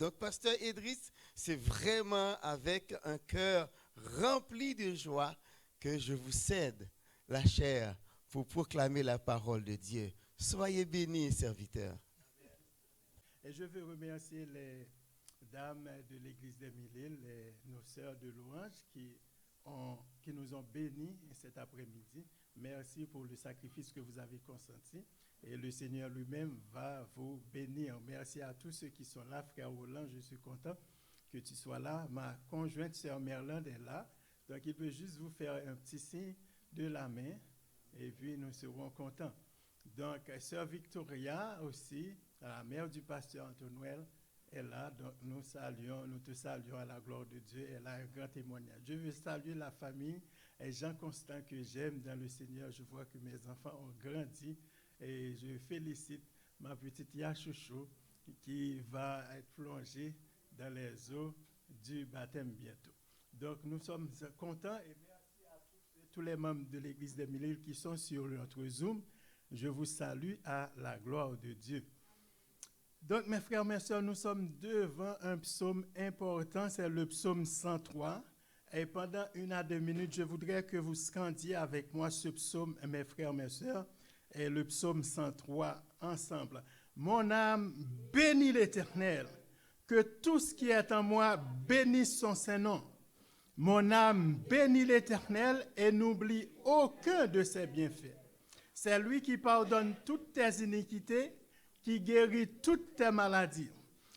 Donc, Pasteur Idriss, c'est vraiment avec un cœur rempli de joie que je vous cède la chair pour proclamer la parole de Dieu. Soyez bénis, serviteurs. Et je veux remercier les dames de l'église des Mille-Îles, nos sœurs de louange qui nous ont bénis cet après-midi. Merci pour le sacrifice que vous avez consenti. Et le Seigneur lui-même va vous bénir. Merci à tous ceux qui sont là. Frère Roland, je suis content que tu sois là. Ma conjointe, sœur Merlande, est là. Donc, il peut juste vous faire un petit signe de la main. Et puis, nous serons contents. Donc, sœur Victoria aussi, la mère du pasteur Antonuel, est là. Donc, nous te saluons à la gloire de Dieu. Elle a un grand témoignage. Je veux saluer la famille et Jean Constant que j'aime dans le Seigneur. Je vois que mes enfants ont grandi. Et je félicite ma petite Yachouchou qui va être plongée dans les eaux du baptême bientôt. Donc, nous sommes contents et merci à tous les membres de l'Église des Mille-Îles qui sont sur notre Zoom. Je vous salue à la gloire de Dieu. Donc, mes frères, mes sœurs, nous sommes devant un psaume important, c'est le psaume 103. Et pendant 1 à 2 minutes, je voudrais que vous scandiez avec moi ce psaume, mes frères, mes sœurs, et le psaume 103 ensemble. Mon âme bénit l'Éternel, que tout ce qui est en moi bénisse son Saint-Nom. Mon âme bénit l'Éternel et n'oublie aucun de ses bienfaits. C'est lui qui pardonne toutes tes iniquités, qui guérit toutes tes maladies.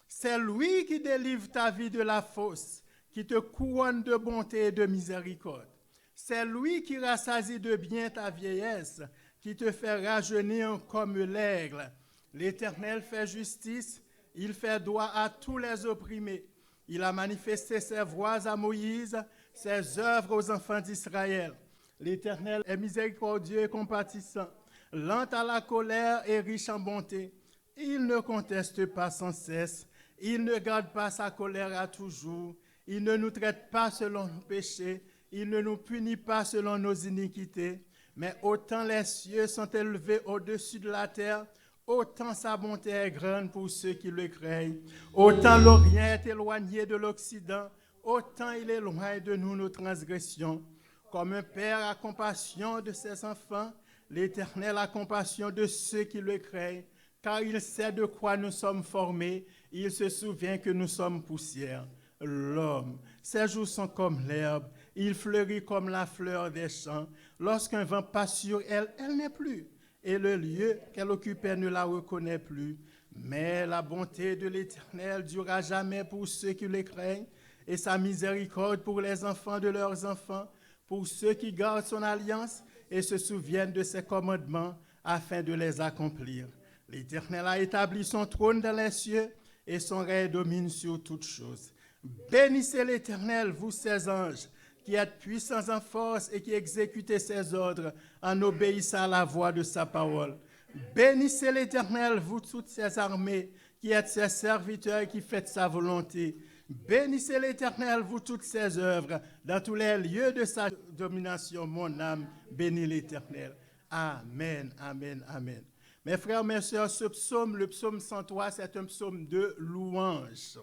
C'est lui qui délivre ta vie de la fosse, qui te couronne de bonté et de miséricorde. C'est lui qui rassasie de bien ta vieillesse, qui te fait rajeunir comme l'aigle. L'Éternel fait justice, il fait droit à tous les opprimés. Il a manifesté ses voies à Moïse, ses œuvres aux enfants d'Israël. L'Éternel est miséricordieux et compatissant, lent à la colère et riche en bonté. Il ne conteste pas sans cesse, il ne garde pas sa colère à toujours, il ne nous traite pas selon nos péchés, il ne nous punit pas selon nos iniquités. Mais autant les cieux sont élevés au-dessus de la terre, autant sa bonté est grande pour ceux qui le craignent. Autant l'Orient est éloigné de l'Occident, autant il éloigne de nous nos transgressions. Comme un père a compassion de ses enfants, l'Éternel a compassion de ceux qui le craignent, car il sait de quoi nous sommes formés, il se souvient que nous sommes poussière. L'homme, ses jours sont comme l'herbe, il fleurit comme la fleur des champs. Lorsqu'un vent passe sur elle, elle n'est plus, et le lieu qu'elle occupait ne la reconnaît plus. Mais la bonté de l'Éternel durera jamais pour ceux qui le craignent, et sa miséricorde pour les enfants de leurs enfants, pour ceux qui gardent son alliance et se souviennent de ses commandements afin de les accomplir. L'Éternel a établi son trône dans les cieux, et son règne domine sur toutes choses. Bénissez l'Éternel, vous ses anges, qui êtes puissants en force et qui exécutez ses ordres en obéissant à la voix de sa parole. Bénissez l'Éternel, vous toutes ses armées, qui êtes ses serviteurs et qui faites sa volonté. Bénissez l'Éternel, vous toutes ses œuvres, dans tous les lieux de sa domination. Mon âme bénit l'Éternel. Amen, amen, amen. Mes frères, mes sœurs, ce psaume, le psaume 103, c'est un psaume de louange.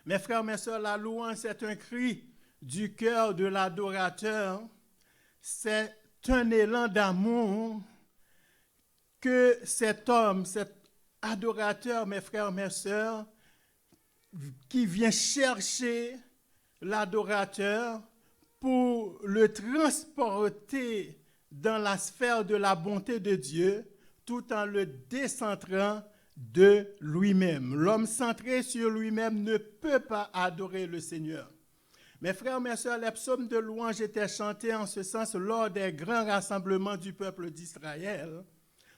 Mes frères, mes sœurs, la louange, c'est un cri du cœur de l'adorateur. C'est un élan d'amour que cet homme, cet adorateur, mes frères, mes sœurs, qui vient chercher l'adorateur pour le transporter dans la sphère de la bonté de Dieu, tout en le décentrant de lui-même. L'homme centré sur lui-même ne peut pas adorer le Seigneur. Mes frères, mes sœurs, les psaumes de louange étaient chantés en ce sens lors des grands rassemblements du peuple d'Israël,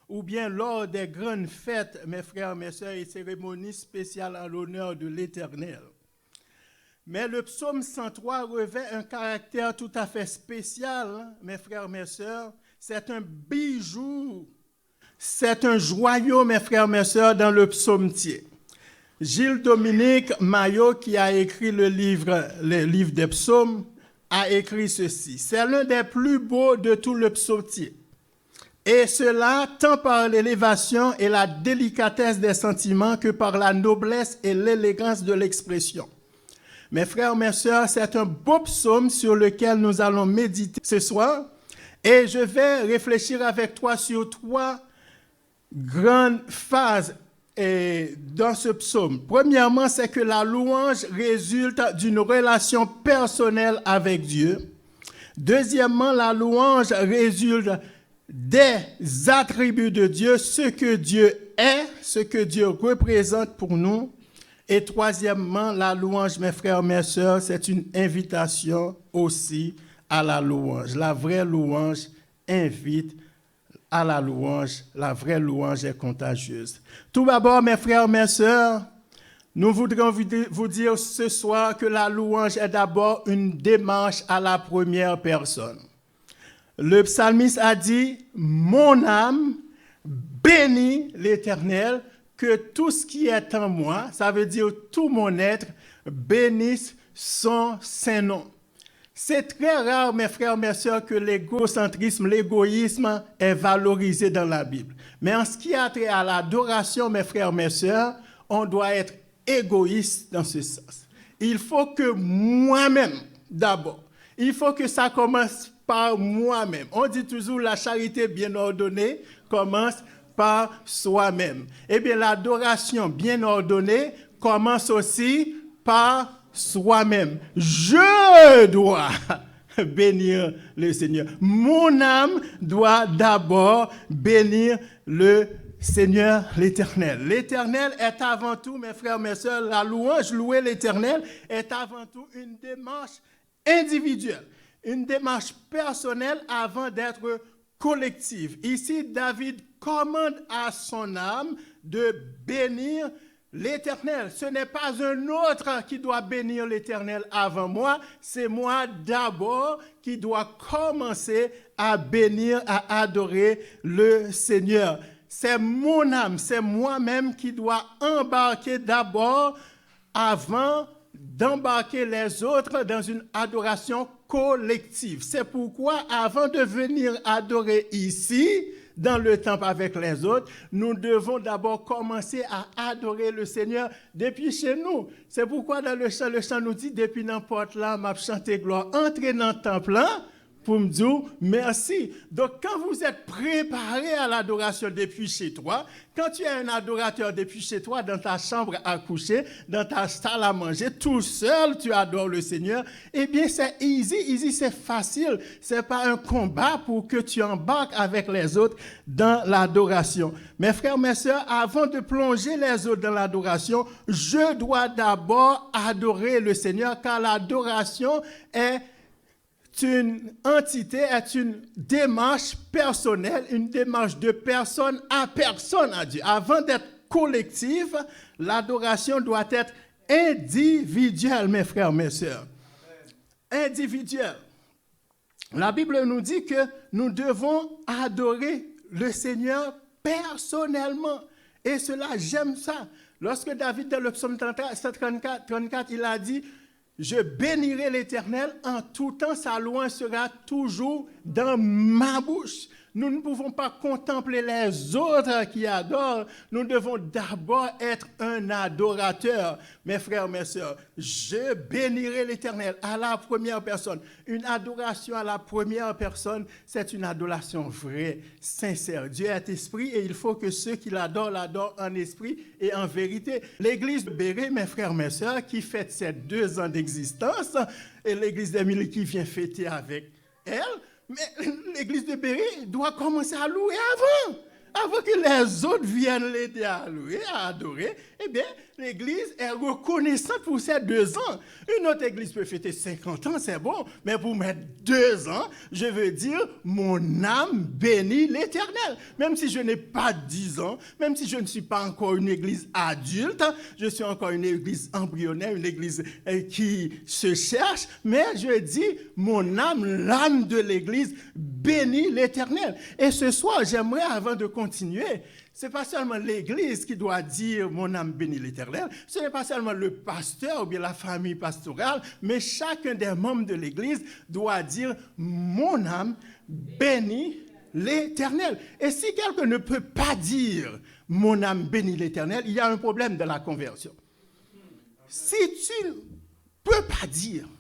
ou bien lors des grandes fêtes, mes frères, mes sœurs, et cérémonies spéciales en l'honneur de l'Éternel. Mais le psaume 103 revêt un caractère tout à fait spécial, mes frères, mes sœurs. C'est un bijou, c'est un joyau, mes frères, mes sœurs, dans le psaumetier. Gilles-Dominique Maillot, qui a écrit le livre des psaumes, a écrit ceci. C'est l'un des plus beaux de tout le psautier. Et cela tant par l'élévation et la délicatesse des sentiments que par la noblesse et l'élégance de l'expression. Mes frères, mes sœurs, c'est un beau psaume sur lequel nous allons méditer ce soir. Et je vais réfléchir avec toi sur 3 grandes phases dans ce psaume. Premièrement, c'est que la louange résulte d'une relation personnelle avec Dieu. Deuxièmement, la louange résulte des attributs de Dieu, ce que Dieu est, ce que Dieu représente pour nous. Et troisièmement, la louange, mes frères, mes sœurs, c'est une invitation aussi à la louange. La vraie louange invite à la louange. La vraie louange est contagieuse. Tout d'abord, mes frères, mes sœurs, nous voudrions vous dire ce soir que la louange est d'abord une démarche à la première personne. Le psalmiste a dit « Mon âme bénit l'Éternel, que tout ce qui est en moi, ça veut dire tout mon être, bénisse son saint nom. » C'est très rare, mes frères, mes sœurs, que l'égocentrisme, l'égoïsme est valorisé dans la Bible. Mais en ce qui a trait à l'adoration, mes frères, mes sœurs, on doit être égoïste dans ce sens. Il faut que moi-même, d'abord, il faut que ça commence par moi-même. On dit toujours la charité bien ordonnée commence par soi-même. Eh bien, l'adoration bien ordonnée commence aussi par soi-même. Je dois bénir le Seigneur. Mon âme doit d'abord bénir le Seigneur l'Éternel. L'Éternel est avant tout, mes frères, mes sœurs, la louange, louer l'Éternel est avant tout une démarche individuelle, une démarche personnelle avant d'être collective. Ici, David commande à son âme de bénir l'Éternel. Ce n'est pas un autre qui doit bénir l'Éternel avant moi, c'est moi d'abord qui dois commencer à bénir, à adorer le Seigneur. C'est mon âme, c'est moi-même qui dois embarquer d'abord avant d'embarquer les autres dans une adoration collective. C'est pourquoi, avant de venir adorer ici, dans le temple avec les autres, nous devons d'abord commencer à adorer le Seigneur depuis chez nous. C'est pourquoi dans le chant nous dit, depuis n'importe là, m'a chanté gloire, entrez dans le temple là, pour me dire merci. Donc, quand vous êtes préparé à l'adoration depuis chez toi, quand tu es un adorateur depuis chez toi, dans ta chambre à coucher, dans ta salle à manger, tout seul, tu adores le Seigneur, eh bien, c'est easy, c'est facile. Ce n'est pas un combat pour que tu embarques avec les autres dans l'adoration. Mes frères, mes sœurs, avant de plonger les autres dans l'adoration, je dois d'abord adorer le Seigneur, car l'adoration est une entité, est une démarche personnelle, une démarche de personne à Dieu. Avant d'être collective, l'adoration doit être individuelle, mes frères, mes sœurs. Individuelle. La Bible nous dit que nous devons adorer le Seigneur personnellement. Et cela, j'aime ça. Lorsque David, dans le psaume 34, il a dit, je bénirai l'Éternel en tout temps, sa louange sera toujours dans ma bouche. Nous ne pouvons pas contempler les autres qui adorent. Nous devons d'abord être un adorateur. Mes frères, mes sœurs, je bénirai l'Éternel à la première personne. Une adoration à la première personne, c'est une adoration vraie, sincère. Dieu est esprit et il faut que ceux qui l'adorent en esprit et en vérité. L'église de Béret, mes frères, mes sœurs, qui fête ses 2 ans d'existence, et l'église d'Émilie qui vient fêter avec elle, mais l'église de Béret doit commencer à louer avant que les autres viennent l'aider à louer, à adorer. Eh bien, l'église est reconnaissante pour ces 2 ans. Une autre église peut fêter 50 ans, c'est bon, mais pour mettre 2 ans, je veux dire, mon âme bénit l'Éternel. Même si je n'ai pas 10 ans, même si je ne suis pas encore une église adulte, je suis encore une église embryonnaire, une église qui se cherche, mais je dis, mon âme, l'âme de l'église, bénit l'Éternel. Et ce soir, j'aimerais, avant de continuer, ce n'est pas seulement l'église qui doit dire « mon âme bénit l'Éternel », ce n'est pas seulement le pasteur ou bien la famille pastorale, mais chacun des membres de l'église doit dire « mon âme bénit l'Éternel. Et si quelqu'un ne peut pas dire « mon âme bénit l'Éternel », il y a un problème dans la conversion. Si tu ne peux pas dire «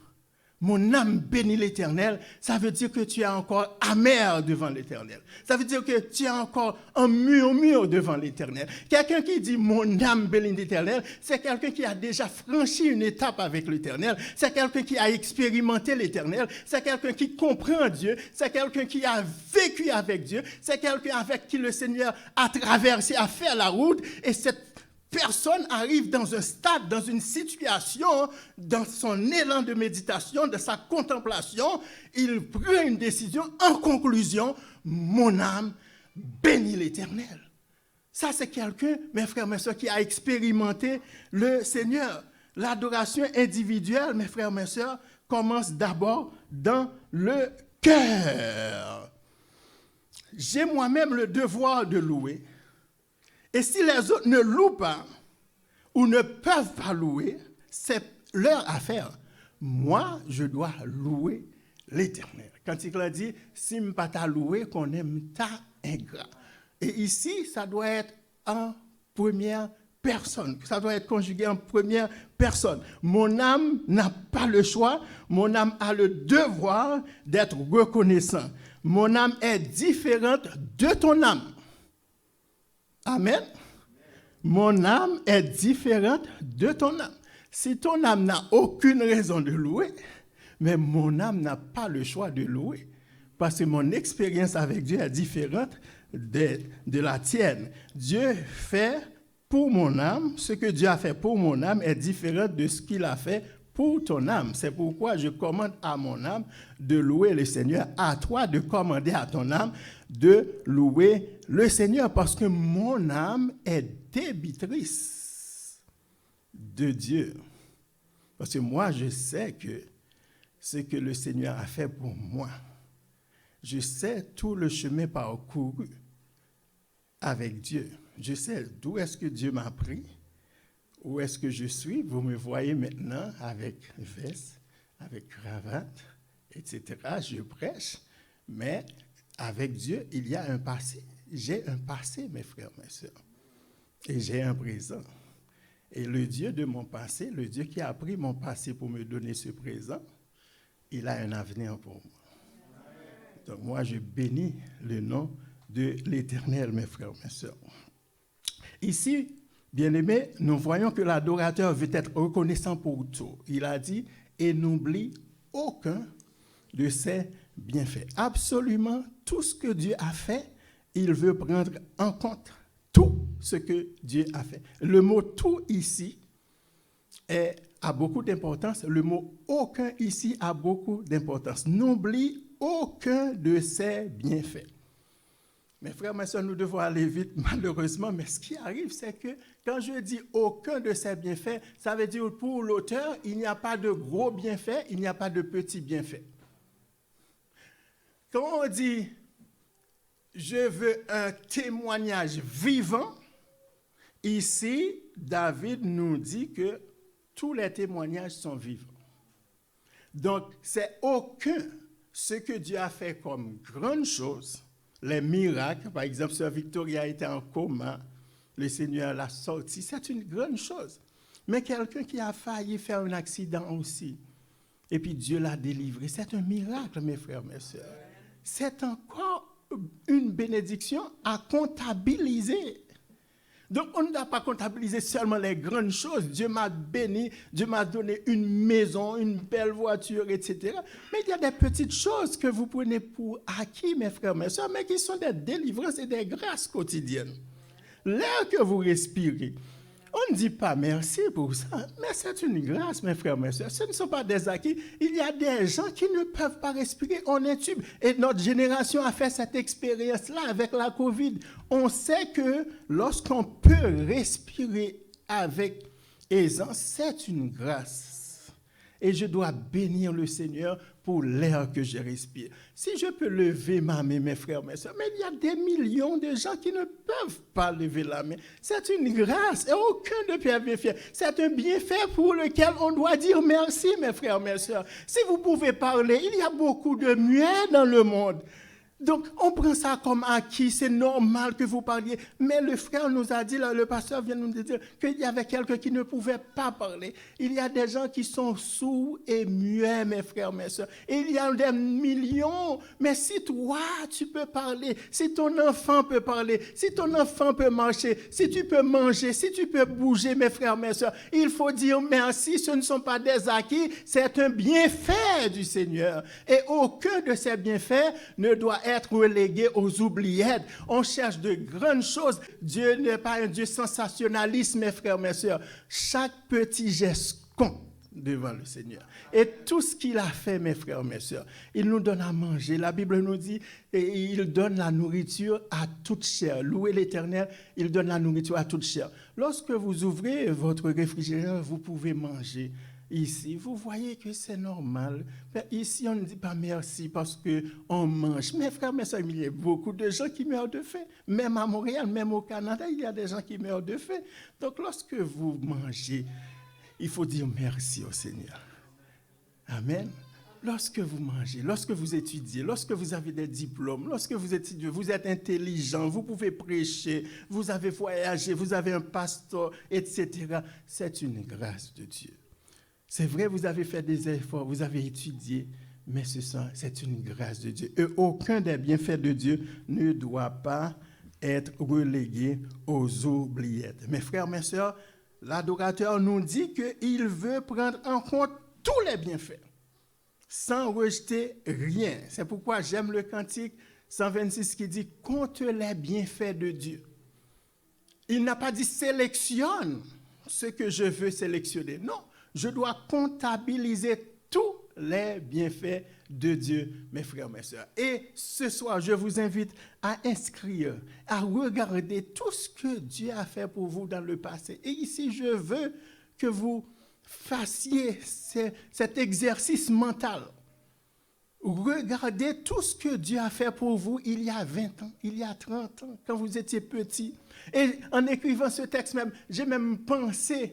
mon âme bénit l'Éternel », ça veut dire que tu es encore amer devant l'Éternel. Ça veut dire que tu es encore un murmure devant l'Éternel. Quelqu'un qui dit « mon âme bénit l'Éternel », c'est quelqu'un qui a déjà franchi une étape avec l'Éternel. C'est quelqu'un qui a expérimenté l'Éternel. C'est quelqu'un qui comprend Dieu. C'est quelqu'un qui a vécu avec Dieu. C'est quelqu'un avec qui le Seigneur a traversé, a fait la route. Et cette personne arrive dans un stade, dans une situation, dans son élan de méditation, de sa contemplation, il prend une décision. En conclusion, mon âme bénit l'Éternel. Ça, c'est quelqu'un, mes frères, mes soeurs, qui a expérimenté le Seigneur. L'adoration individuelle, mes frères, mes soeurs, commence d'abord dans le cœur. J'ai moi-même le devoir de louer. Et si les autres ne louent pas ou ne peuvent pas louer, c'est leur affaire. Moi, je dois louer l'Éternel. Quand il a dit, si je ne pas t'a loué, qu'on aime ta ingrat. Et ici, ça doit être en première personne. Ça doit être conjugué en première personne. Mon âme n'a pas le choix. Mon âme a le devoir d'être reconnaissant. Mon âme est différente de ton âme. Amen. Mon âme est différente de ton âme. Si ton âme n'a aucune raison de louer, mais mon âme n'a pas le choix de louer. Parce que mon expérience avec Dieu est différente de la tienne. Dieu fait pour mon âme, ce que Dieu a fait pour mon âme est différent de ce qu'il a fait pour ton âme. C'est pourquoi je commande à mon âme de louer le Seigneur. À toi de commander à ton âme de louer le Seigneur, parce que mon âme est débitrice de Dieu. Parce que moi, je sais que ce que le Seigneur a fait pour moi, je sais tout le chemin parcouru avec Dieu. Je sais d'où est-ce que Dieu m'a pris, où est-ce que je suis. Vous me voyez maintenant avec veste, avec cravate, etc. Je prêche, mais avec Dieu, il y a un passé. J'ai un passé, mes frères, mes sœurs. Et j'ai un présent. Et le Dieu de mon passé, le Dieu qui a pris mon passé pour me donner ce présent, il a un avenir pour moi. Donc moi, je bénis le nom de l'Éternel, mes frères, mes sœurs. Ici, bien-aimés, nous voyons que l'adorateur veut être reconnaissant pour tout. Il a dit, et n'oublie aucun de ses bienfaits. Absolument tout ce que Dieu a fait, il veut prendre en compte tout ce que Dieu a fait. Le mot « tout » ici a beaucoup d'importance. Le mot « aucun » ici a beaucoup d'importance. N'oublie aucun de ses bienfaits. Mes frères, mes soeurs, nous devons aller vite, malheureusement, mais ce qui arrive, c'est que quand je dis aucun de ces bienfaits, ça veut dire pour l'auteur, il n'y a pas de gros bienfaits, il n'y a pas de petits bienfaits. Quand on dit je veux un témoignage vivant, ici, David nous dit que tous les témoignages sont vivants. Donc, c'est aucun ce que Dieu a fait comme grande chose. Les miracles, par exemple, Sœur Victoria était en coma, le Seigneur l'a sorti, c'est une grande chose. Mais quelqu'un qui a failli faire un accident aussi, et puis Dieu l'a délivré, c'est un miracle, mes frères, mes sœurs. C'est encore une bénédiction à comptabiliser. Donc, on ne doit pas comptabiliser seulement les grandes choses. Dieu m'a béni, Dieu m'a donné une maison, une belle voiture, etc. Mais il y a des petites choses que vous prenez pour acquis, mes frères, mes soeurs, mais qui sont des délivrances et des grâces quotidiennes. L'air que vous respirez, on ne dit pas merci pour ça, mais c'est une grâce, mes frères, mes soeurs. Ce ne sont pas des acquis. Il y a des gens qui ne peuvent pas respirer, on intube. Et notre génération a fait cette expérience-là avec la COVID. On sait que lorsqu'on peut respirer avec aisance, c'est une grâce. Et je dois bénir le Seigneur pour l'air que je respire. Si je peux lever ma main, mes frères, mes soeurs, mais il y a des millions de gens qui ne peuvent pas lever la main. C'est une grâce et aucun de Pierre bienfait. C'est un bienfait pour lequel on doit dire merci, mes frères, mes soeurs. Si vous pouvez parler, il y a beaucoup de muets dans le monde. Donc, on prend ça comme acquis, c'est normal que vous parliez. Mais le frère nous a dit, le pasteur vient nous dire qu'il y avait quelqu'un qui ne pouvait pas parler. Il y a des gens qui sont sourds et muets, mes frères, mes soeurs. Il y a des millions. Mais si toi, tu peux parler, si ton enfant peut parler, si ton enfant peut marcher, si tu peux manger, si tu peux bouger, mes frères, mes soeurs, il faut dire merci. Ce ne sont pas des acquis, c'est un bienfait du Seigneur. Et aucun de ces bienfaits ne doit être relégué aux oubliettes. On cherche de grandes choses. Dieu n'est pas un Dieu sensationnaliste, mes frères, mes soeurs. Chaque petit geste compte devant le Seigneur. Et tout ce qu'il a fait, mes frères, mes soeurs, il nous donne à manger. La Bible nous dit, et il donne la nourriture à toute chair. Louez l'Éternel, il donne la nourriture à toute chair. Lorsque vous ouvrez votre réfrigérateur, vous pouvez manger. Ici, vous voyez que c'est normal. Mais ici, on ne dit pas merci parce qu'on mange. Mes frères, mes soeurs, il y a beaucoup de gens qui meurent de faim. Même à Montréal, même au Canada, il y a des gens qui meurent de faim. Donc, lorsque vous mangez, il faut dire merci au Seigneur. Amen. Lorsque vous mangez, lorsque vous étudiez, lorsque vous avez des diplômes, lorsque vous étudiez, vous êtes intelligent, vous pouvez prêcher, vous avez voyagé, vous avez un pasteur, etc. C'est une grâce de Dieu. C'est vrai, vous avez fait des efforts, vous avez étudié, mais c'est une grâce de Dieu. Et aucun des bienfaits de Dieu ne doit pas être relégué aux oubliettes. Mes frères, mes sœurs, l'adorateur nous dit qu'il veut prendre en compte tous les bienfaits, sans rejeter rien. C'est pourquoi j'aime le cantique 126 qui dit « Compte les bienfaits de Dieu ». Il n'a pas dit « sélectionne ce que je veux sélectionner ». Non. Je dois comptabiliser tous les bienfaits de Dieu, mes frères, mes sœurs. Et ce soir, je vous invite à inscrire, à regarder tout ce que Dieu a fait pour vous dans le passé. Et ici, je veux que vous fassiez cet exercice mental. Regardez tout ce que Dieu a fait pour vous il y a 20 ans, il y a 30 ans, quand vous étiez petit. Et en écrivant ce texte même, j'ai même pensé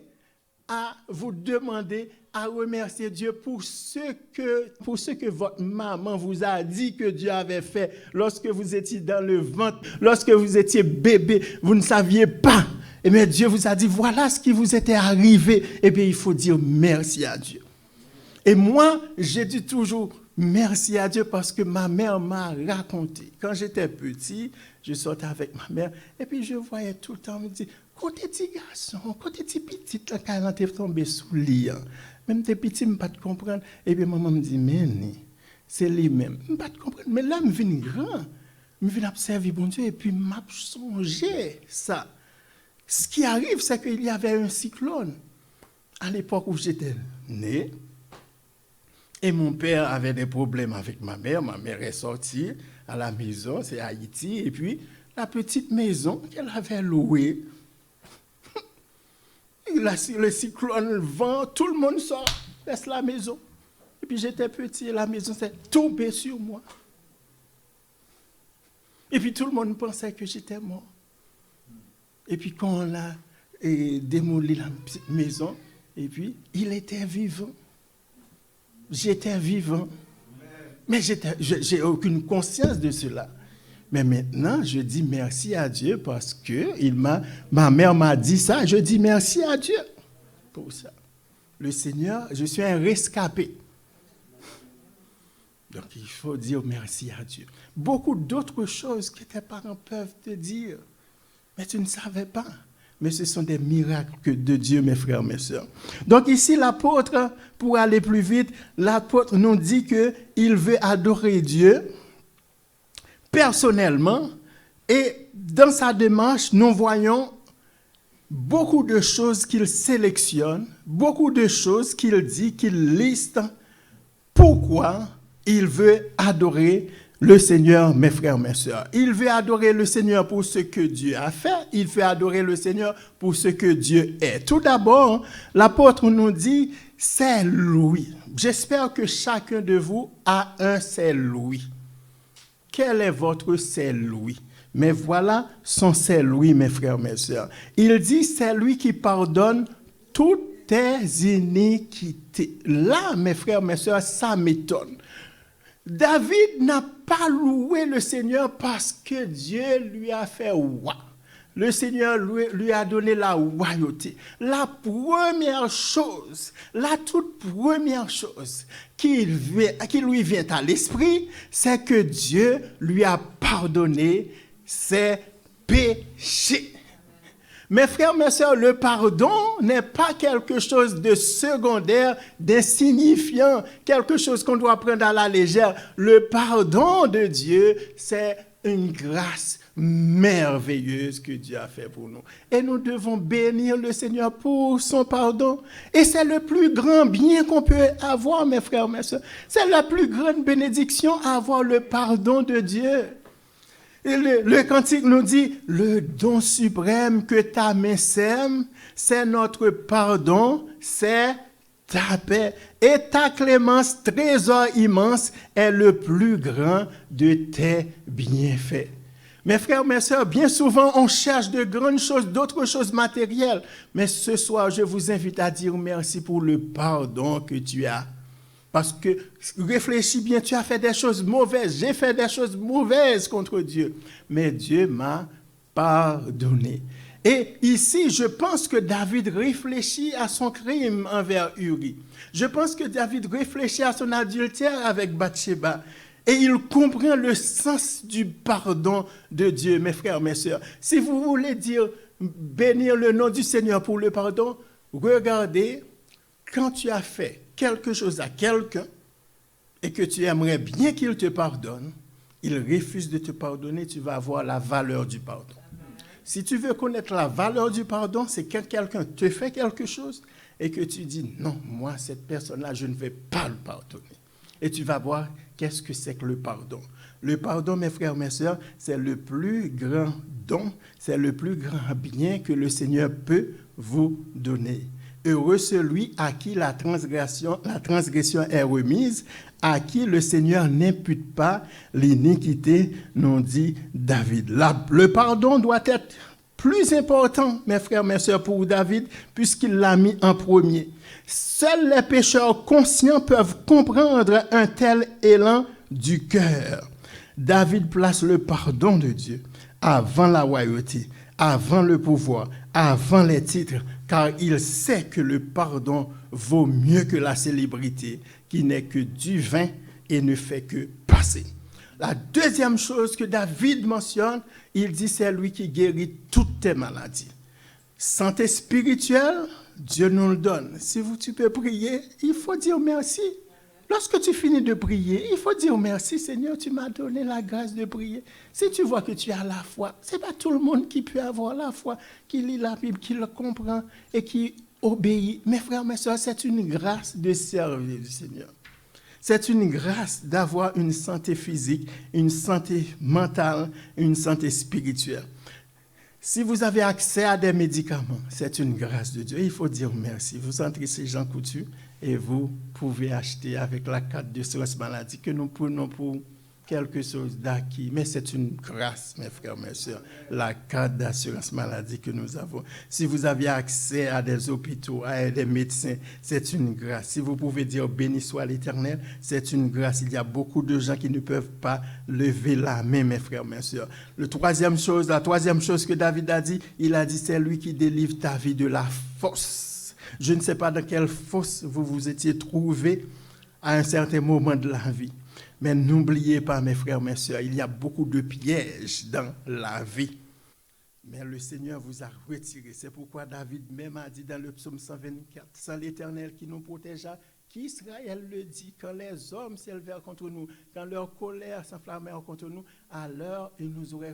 à vous demander à remercier Dieu pour ce que votre maman vous a dit que Dieu avait fait lorsque vous étiez dans le ventre, lorsque vous étiez bébé, vous ne saviez pas. Et bien Dieu vous a dit, voilà ce qui vous était arrivé. Et bien il faut dire merci à Dieu. Et moi, j'ai dit toujours merci à Dieu parce que ma mère m'a raconté. Quand j'étais petit, je sortais avec ma mère et puis je voyais tout le temps, me dire, côté petit garçon, côté petit petit, quand tu es tombé sous le lit, même tes petits, je ne peux pas te comprendre. Et puis maman me dit, mais c'est lui-même. Je ne peux pas te comprendre. Mais là, je viens grand. Je viens observer bon Dieu et puis je songé ça. Ce qui arrive, c'est qu'il y avait un cyclone à l'époque où j'étais né. Et mon père avait des problèmes avec ma mère. Ma mère est sortie à la maison, c'est Haïti. Et puis, la petite maison qu'elle avait louée, le cyclone, le vent, tout le monde sort, laisse la maison. Et puis j'étais petit et la maison s'est tombée sur moi. Et puis tout le monde pensait que j'étais mort. Et puis quand on a démoli la maison, et puis il était vivant. J'étais vivant. Mais j'ai aucune conscience de cela. Mais maintenant, je dis merci à Dieu parce que ma mère m'a dit ça. Je dis merci à Dieu pour ça. Le Seigneur, je suis un rescapé. Donc, il faut dire merci à Dieu. Beaucoup d'autres choses que tes parents peuvent te dire, mais tu ne savais pas. Mais ce sont des miracles de Dieu, mes frères, mes sœurs. Donc ici, l'apôtre, pour aller plus vite, l'apôtre nous dit qu'il veut adorer Dieu personnellement, et dans sa démarche, nous voyons beaucoup de choses qu'il sélectionne, beaucoup de choses qu'il dit, qu'il liste. Pourquoi il veut adorer le Seigneur, mes frères, mes sœurs? Il veut adorer le Seigneur pour ce que Dieu a fait. Il veut adorer le Seigneur pour ce que Dieu est. Tout d'abord, l'apôtre nous dit, c'est lui. J'espère que chacun de vous a un c'est lui. Quel est votre c'est lui? Mais voilà son c'est lui, mes frères, mes sœurs. Il dit, c'est lui qui pardonne toutes tes iniquités. Là, mes frères, mes sœurs, ça m'étonne. David n'a pas loué le Seigneur parce que Dieu lui a fait roi. Le Seigneur lui a donné la royauté. La toute première chose qui lui vient à l'esprit, c'est que Dieu lui a pardonné ses péchés. Mes frères, mes sœurs, le pardon n'est pas quelque chose de secondaire, d'insignifiant, quelque chose qu'on doit prendre à la légère. Le pardon de Dieu, c'est une grâce merveilleuse que Dieu a fait pour nous. Et nous devons bénir le Seigneur pour son pardon. Et c'est le plus grand bien qu'on peut avoir, mes frères, mes sœurs. C'est la plus grande bénédiction à avoir le pardon de Dieu. Et le cantique nous dit, le don suprême que ta main sème, c'est notre pardon, c'est ta paix. Et ta clémence, trésor immense, est le plus grand de tes bienfaits. Mes frères, mes sœurs, bien souvent, on cherche de grandes choses, d'autres choses matérielles. Mais ce soir, je vous invite à dire merci pour le pardon que tu as. Parce que, réfléchis bien, tu as fait des choses mauvaises. J'ai fait des choses mauvaises contre Dieu. Mais Dieu m'a pardonné. Et ici, je pense que David réfléchit à son crime envers Uri. Je pense que David réfléchit à son adultère avec Bathsheba. Et il comprend le sens du pardon de Dieu, mes frères, mes sœurs. Si vous voulez dire bénir le nom du Seigneur pour le pardon, regardez, quand tu as fait quelque chose à quelqu'un et que tu aimerais bien qu'il te pardonne, il refuse de te pardonner, tu vas avoir la valeur du pardon. Si tu veux connaître la valeur du pardon, c'est quand quelqu'un te fait quelque chose et que tu dis, non, moi, cette personne-là, je ne vais pas le pardonner. Et tu vas voir qu'est-ce que c'est que le pardon. Le pardon, mes frères, mes sœurs, c'est le plus grand don, c'est le plus grand bien que le Seigneur peut vous donner. Heureux celui à qui la transgression est remise, à qui le Seigneur n'impute pas l'iniquité, nous dit David. Le pardon doit être plus important, mes frères, mes sœurs, pour David, puisqu'il l'a mis en premier. Seuls les pécheurs conscients peuvent comprendre un tel élan du cœur. David place le pardon de Dieu avant la royauté, avant le pouvoir, avant les titres, car il sait que le pardon vaut mieux que la célébrité, qui n'est que du vin et ne fait que passer. La deuxième chose que David mentionne, il dit c'est lui qui guérit toutes tes maladies. Santé spirituelle, Dieu nous le donne. Si tu peux prier, il faut dire merci. Lorsque tu finis de prier, il faut dire merci, Seigneur, tu m'as donné la grâce de prier. Si tu vois que tu as la foi, ce n'est pas tout le monde qui peut avoir la foi, qui lit la Bible, qui le comprend et qui obéit. Mes frères, mes soeurs, c'est une grâce de servir le Seigneur. C'est une grâce d'avoir une santé physique, une santé mentale, une santé spirituelle. Si vous avez accès à des médicaments, c'est une grâce de Dieu. Il faut dire merci. Vous entrez chez Jean Coutu et vous pouvez acheter avec la carte d'assurance maladie que nous prenons pour quelque chose d'acquis. Mais c'est une grâce, mes frères, mes sœurs, la carte d'assurance maladie que nous avons. Si vous avez accès à des hôpitaux, à des médecins, c'est une grâce. Si vous pouvez dire béni soit l'Éternel, c'est une grâce. Il y a beaucoup de gens qui ne peuvent pas lever la main, mes frères, mes sœurs. La troisième chose que David a dit, il a dit c'est lui qui délivre ta vie de la fosse. Je ne sais pas dans quelle fosse vous vous étiez trouvé à un certain moment de la vie. Mais n'oubliez pas, mes frères, mes sœurs, il y a beaucoup de pièges dans la vie. Mais le Seigneur vous a retiré. C'est pourquoi David même a dit dans le psaume 124, « Sans l'Éternel qui nous protégea, qu'Israël le dit, quand les hommes s'élevèrent contre nous, quand leur colère s'enflammait contre nous, alors ils nous auraient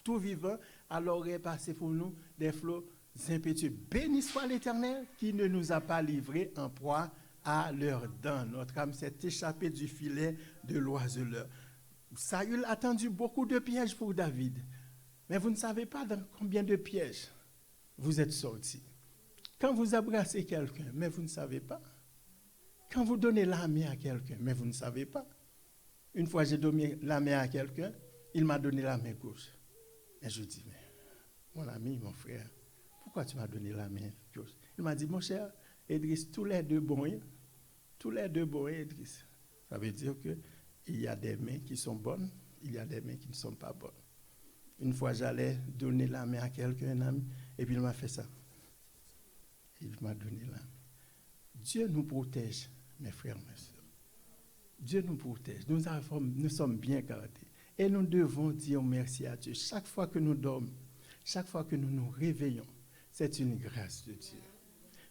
tout vivants, alors aurait passé pour nous des flots impétueux. Béni soit l'Éternel qui ne nous a pas livrés en proie à leurs dents. Notre âme s'est échappée du filet de l'oiseleur. » Saül a tendu beaucoup de pièges pour David. Mais vous ne savez pas dans combien de pièges vous êtes sortis. Quand vous embrassez quelqu'un, mais vous ne savez pas. Quand vous donnez la main à quelqu'un, mais vous ne savez pas. Une fois, j'ai donné la main à quelqu'un, il m'a donné la main gauche. Et je dis, mais mon ami, mon frère, pourquoi tu m'as donné la main gauche? Il m'a dit, mon cher Idriss, tous les deux bons, Idriss. Ça veut dire que il y a des mains qui sont bonnes, il y a des mains qui ne sont pas bonnes. Une fois, j'allais donner la main à quelqu'un, un ami, et puis il m'a fait ça. Il m'a donné la main. Dieu nous protège, mes frères, mes soeurs. Dieu nous protège. Nous sommes bien gardés. Et nous devons dire merci à Dieu. Chaque fois que nous dormons, chaque fois que nous nous réveillons, c'est une grâce de Dieu.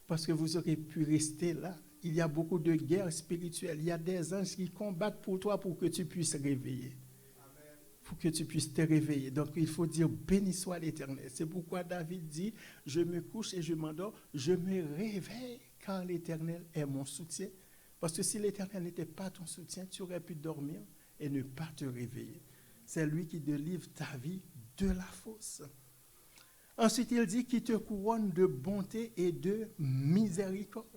Parce que vous aurez pu rester là. Il y a beaucoup de guerres spirituelles. Il y a des anges qui combattent pour toi pour que tu puisses réveiller. Pour que tu puisses te réveiller. Donc, il faut dire, béni soit l'Éternel. C'est pourquoi David dit, je me couche et je m'endors, je me réveille car l'Éternel est mon soutien. Parce que si l'Éternel n'était pas ton soutien, tu aurais pu dormir et ne pas te réveiller. C'est lui qui délivre ta vie de la fosse. Ensuite, il dit qu'il te couronne de bonté et de miséricorde.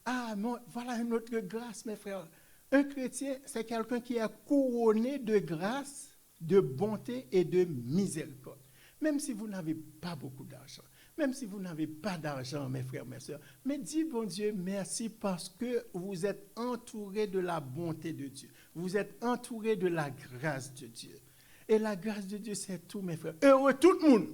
Ah, non, voilà une autre grâce, mes frères. Un chrétien, c'est quelqu'un qui est couronné de grâce, de bonté et de miséricorde. Même si vous n'avez pas beaucoup d'argent, même si vous n'avez pas d'argent, mes frères, mes sœurs, mais dis, bon Dieu, merci parce que vous êtes entourés de la bonté de Dieu. Vous êtes entourés de la grâce de Dieu. Et la grâce de Dieu, c'est tout, mes frères. Heureux tout le monde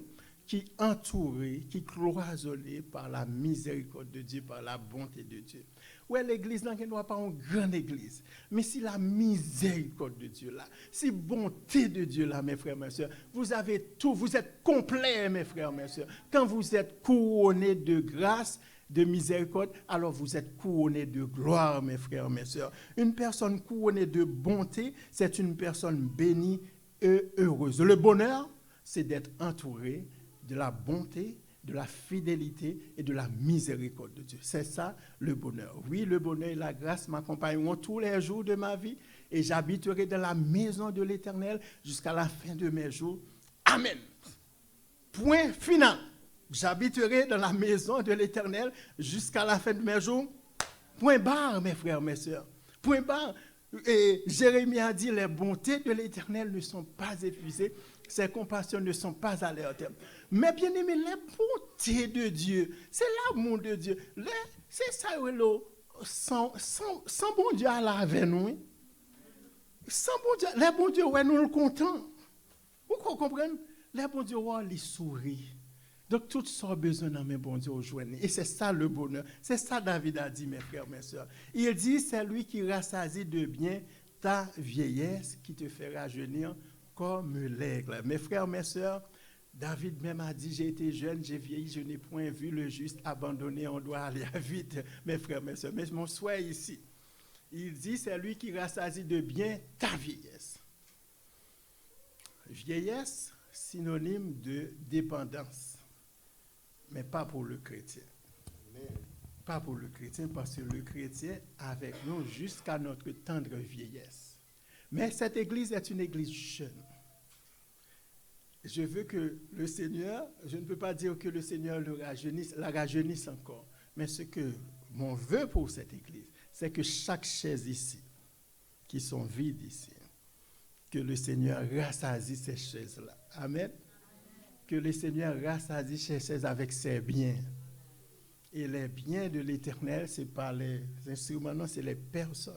qui est entouré, qui est cloisonné par la miséricorde de Dieu, par la bonté de Dieu. Ouais, l'église n'est pas une grande église, mais si la miséricorde de Dieu là, si bonté de Dieu là, mes frères, mes sœurs, vous avez tout, vous êtes complet, mes frères, mes sœurs. Quand vous êtes couronnés de grâce, de miséricorde, alors vous êtes couronnés de gloire, mes frères, mes sœurs. Une personne couronnée de bonté, c'est une personne bénie et heureuse. Le bonheur, c'est d'être entouré de la bonté, de la fidélité et de la miséricorde de Dieu. C'est ça le bonheur. Oui, le bonheur et la grâce m'accompagneront tous les jours de ma vie et j'habiterai dans la maison de l'Éternel jusqu'à la fin de mes jours. Amen. Point final. J'habiterai dans la maison de l'Éternel jusqu'à la fin de mes jours. Point barre, mes frères, mes sœurs. Point barre. Et Jérémie a dit, les bontés de l'Éternel ne sont pas épuisées, ses compassions ne sont pas à leur terme. Mais bien aimé, les bontés de Dieu, c'est l'amour de Dieu. C'est ça, sans bon Dieu à la avec nous. Sans bon Dieu, les bons dieux, ouais, nous le contents. Vous comprenez? Les bons dieux, ouais, les souris. Donc, tout ça besoin d'un bon Dieu aujourd'hui. Et c'est ça le bonheur. C'est ça David a dit, mes frères, mes sœurs. Il dit, c'est lui qui rassasie de bien ta vieillesse, qui te fait rajeunir comme l'aigle. Mes frères, mes sœurs, David même a dit, j'ai été jeune, j'ai vieilli, je n'ai point vu le juste abandonné, on doit aller vite, mes frères, mes sœurs. Mais mon souhait ici, il dit, c'est lui qui rassasie de bien ta vieillesse. Vieillesse, synonyme de dépendance. Mais pas pour le chrétien. Pas pour le chrétien, parce que le chrétien est avec nous jusqu'à notre tendre vieillesse. Mais cette église est une église jeune. Je veux que le Seigneur, je ne peux pas dire que le Seigneur la rajeunisse encore, mais ce que mon vœu pour cette église, c'est que chaque chaise ici, qui sont vides ici, que le Seigneur rassasie ces chaises-là. Amen. Que le Seigneur rassasie ces chaises avec ses biens. Et les biens de l'Éternel, ce n'est pas les instruments, non, c'est les personnes.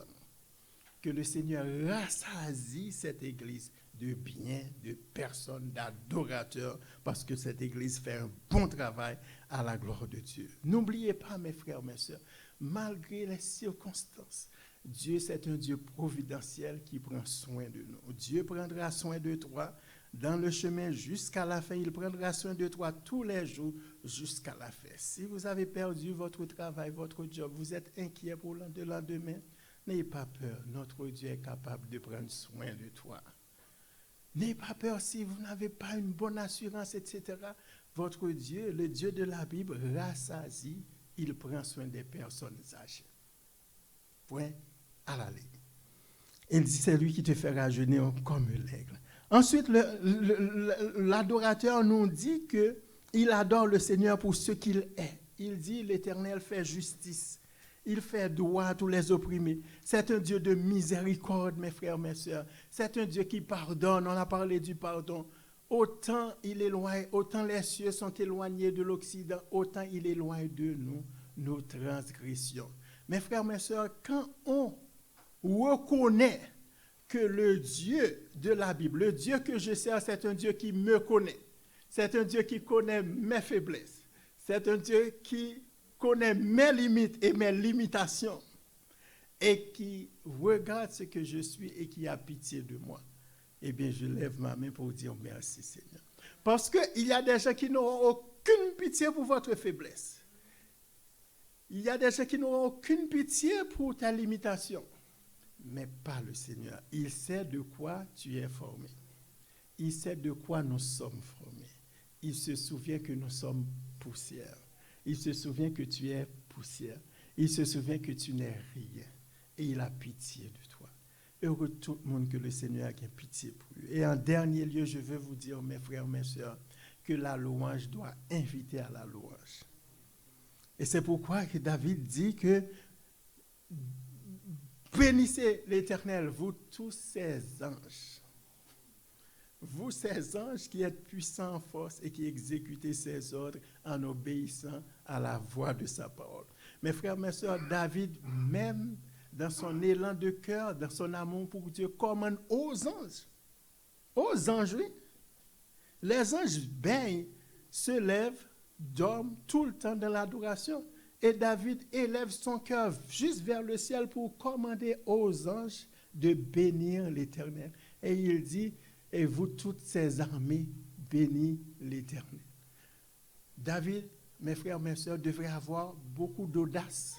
Que le Seigneur rassasie cette église de biens, de personnes, d'adorateurs, parce que cette église fait un bon travail à la gloire de Dieu. N'oubliez pas, mes frères, mes sœurs, malgré les circonstances, Dieu, c'est un Dieu providentiel qui prend soin de nous. Dieu prendra soin de toi dans le chemin jusqu'à la fin. Il prendra soin de toi tous les jours jusqu'à la fin. Si vous avez perdu votre travail, votre job, vous êtes inquiet pour le lendemain, n'ayez pas peur. Notre Dieu est capable de prendre soin de toi. N'ayez pas peur si vous n'avez pas une bonne assurance, etc. Votre Dieu, le Dieu de la Bible, rassasie, il prend soin des personnes âgées. Point à la ligne. Il dit, c'est lui qui te fait rajeunir comme l'aigle. Ensuite, l'adorateur nous dit qu'il adore le Seigneur pour ce qu'il est. Il dit, l'Éternel fait justice. Il fait droit à tous les opprimés. C'est un Dieu de miséricorde, mes frères, mes sœurs. C'est un Dieu qui pardonne. On a parlé du pardon. Autant il éloigne, autant les cieux sont éloignés de l'Occident, autant il éloigne de nous nos transgressions. Mes frères, mes sœurs, quand on reconnaît que le Dieu de la Bible, le Dieu que je sers, c'est un Dieu qui me connaît. C'est un Dieu qui connaît mes faiblesses. C'est un Dieu qui connaît mes limites et mes limitations. Et qui regarde ce que je suis et qui a pitié de moi. Eh bien, je lève ma main pour dire merci, Seigneur. Parce qu'il y a des gens qui n'auront aucune pitié pour votre faiblesse. Il y a des gens qui n'auront aucune pitié pour ta limitation. Mais pas le Seigneur. Il sait de quoi tu es formé. Il sait de quoi nous sommes formés. Il se souvient que nous sommes poussière. Il se souvient que tu es poussière. Il se souvient que tu n'es rien. Et il a pitié de toi. Heureux tout le monde que le Seigneur a pitié pour lui. Et en dernier lieu, je veux vous dire, mes frères, mes sœurs, que la louange doit inviter à la louange. Et c'est pourquoi que David dit que bénissez l'Éternel, vous tous ses anges. Vous, ces anges qui êtes puissants en force et qui exécutez ses ordres en obéissant à la voix de sa parole. Mes frères, mes sœurs, David, même dans son élan de cœur, dans son amour pour Dieu, commande aux anges. Aux anges, oui. Les anges baignent, se lèvent, dorment tout le temps dans l'adoration. Et David élève son cœur juste vers le ciel pour commander aux anges de bénir l'Éternel. Et il dit, et vous toutes ces armées, bénis l'Éternel. David, mes frères, mes sœurs, devrait avoir beaucoup d'audace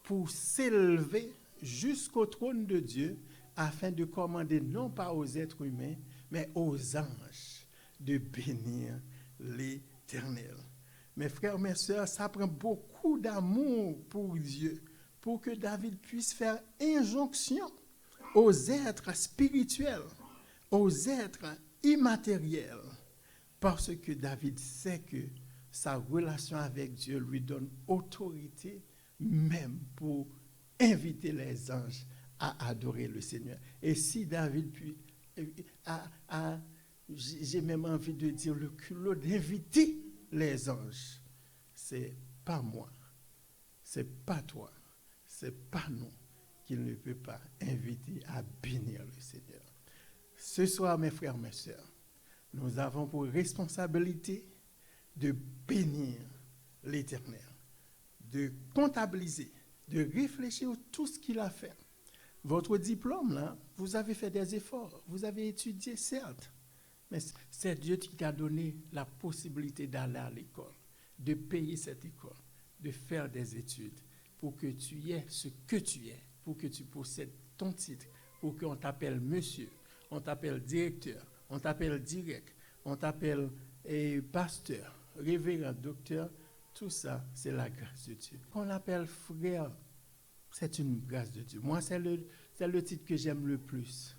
pour s'élever jusqu'au trône de Dieu afin de commander non pas aux êtres humains, mais aux anges de bénir l'Éternel. Mes frères, mes sœurs, ça prend beaucoup d'amour pour Dieu pour que David puisse faire injonction aux êtres spirituels, aux êtres immatériels, parce que David sait que sa relation avec Dieu lui donne autorité même pour inviter les anges à adorer le Seigneur. Et si David j'ai même envie de dire le culot d'inviter les anges, c'est pas moi, c'est pas toi, c'est pas nous qu'il ne peut pas inviter à bénir le Seigneur. Ce soir, mes frères, mes sœurs, nous avons pour responsabilité de bénir l'Éternel, de comptabiliser, de réfléchir à tout ce qu'il a fait. Votre diplôme, là, vous avez fait des efforts, vous avez étudié, certes, mais c'est Dieu qui t'a donné la possibilité d'aller à l'école, de payer cette école, de faire des études, pour que tu aies ce que tu es, pour que tu possèdes ton titre, pour qu'on t'appelle monsieur, on t'appelle directeur, on t'appelle direct, on t'appelle pasteur, révérend, docteur. Tout ça, c'est la grâce de Dieu. Qu'on appelle frère, c'est une grâce de Dieu. Moi, c'est le titre que j'aime le plus.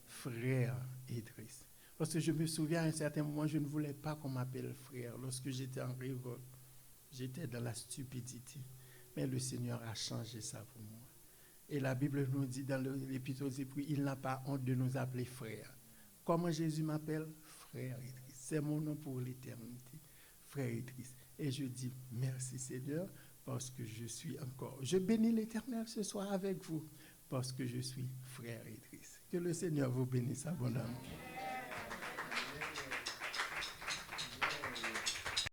Frère Idriss. Parce que je me souviens à un certain moment, je ne voulais pas qu'on m'appelle frère. Lorsque j'étais en révolte, j'étais dans la stupidité. Mais le Seigneur a changé ça pour moi. Et la Bible nous dit dans l'Épître aux Hébreux, il n'a pas honte de nous appeler frères. Comment Jésus m'appelle? Frère Idriss. C'est mon nom pour l'éternité. Frère Idriss. Et je dis merci Seigneur parce que je suis encore. Je bénis l'Éternel ce soir avec vous parce que je suis frère Idriss. Que le Seigneur vous bénisse abondamment.